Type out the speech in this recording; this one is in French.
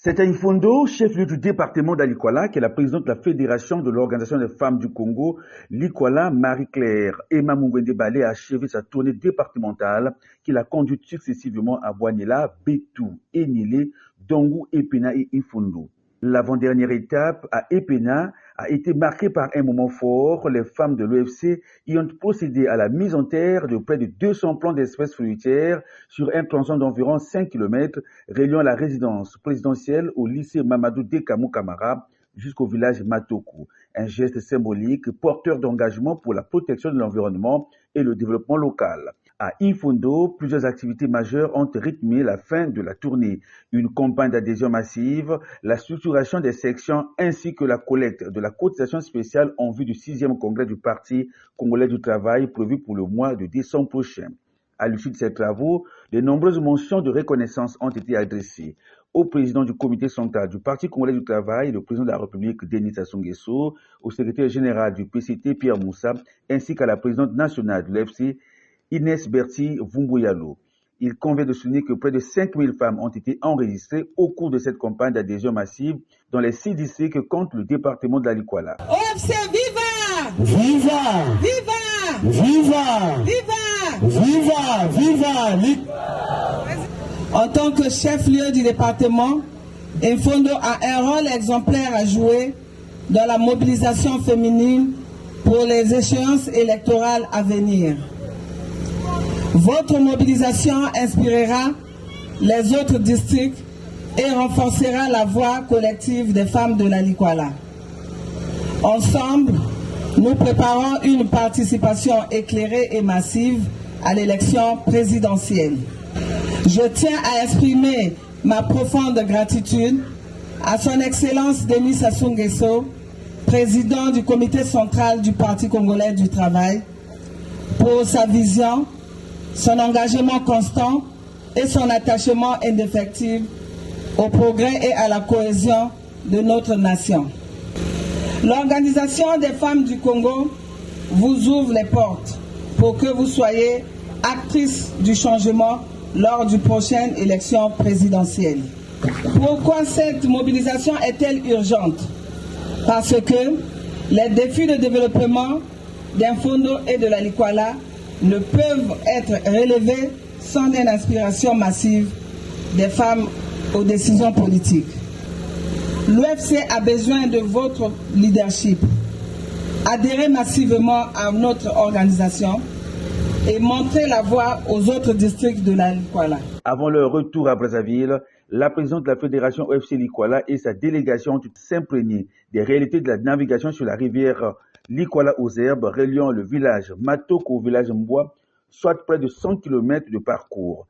C'est à Ifondo, chef-lieu du département d'Alikwala, que la présidente de la Fédération de l'Organisation des femmes du Congo, Likwala, Marie-Claire Emma Mungwende Balé, a achevé sa tournée départementale qu'il a conduite successivement à Boanela, Betou, Enile, Dongu, Epena et Ifondo. L'avant-dernière étape à Epena a été marquée par un moment fort. Les femmes de l'OFC y ont procédé à la mise en terre de près de 200 plants d'espèces fruitières sur un tronçon d'environ 5 km reliant la résidence présidentielle au lycée Mamadou Dekamou Kamara jusqu'au village Matoko. Un geste symbolique porteur d'engagement pour la protection de l'environnement et le développement local. À Ifondo, plusieurs activités majeures ont rythmé la fin de la tournée. Une campagne d'adhésion massive, la structuration des sections ainsi que la collecte de la cotisation spéciale en vue du 6e congrès du Parti congolais du travail prévu pour le mois de décembre prochain. À l'issue de ces travaux, de nombreuses mentions de reconnaissance ont été adressées au président du comité central du Parti congolais du travail, le président de la République Denis Sassou Nguesso, au secrétaire général du PCT Pierre Moussa, ainsi qu'à la présidente nationale de l'FC Inès Berti Vumboyalo. Il convient de souligner que près de 5000 femmes ont été enregistrées au cours de cette campagne d'adhésion massive dans les 6 districts que compte le département de l'Alikwala. OFC, viva! Viva! Viva! Viva! Viva! Viva! Viva! En tant que chef-lieu du département, Ifondo a un rôle exemplaire à jouer dans la mobilisation féminine pour les échéances électorales à venir. Votre mobilisation inspirera les autres districts et renforcera la voix collective des femmes de l'Alikwala. Ensemble, nous préparons une participation éclairée et massive à l'élection présidentielle. Je tiens à exprimer ma profonde gratitude à son Excellence Denis Sassou Nguesso, président du comité central du Parti congolais du travail, pour sa vision, son engagement constant et son attachement indéfectible au progrès et à la cohésion de notre nation. L'Organisation des femmes du Congo vous ouvre les portes pour que vous soyez actrices du changement lors du prochaine élection présidentielle. Pourquoi cette mobilisation est-elle urgente? Parce que les défis de développement d'Ifondo et de l'Alikwala ne peuvent être relevés sans une inspiration massive des femmes aux décisions politiques. L'UFC a besoin de votre leadership. Adhérez massivement à notre organisation et montrez la voie aux autres districts de l'Alikwala. Avant leur retour à Brazzaville, la présidente de la fédération OFC Likwala et sa délégation ont s'imprégné des réalités de la navigation sur la rivière Likwala aux herbes, reliant le village Matoko au village Mboa, soit près de 100 km de parcours.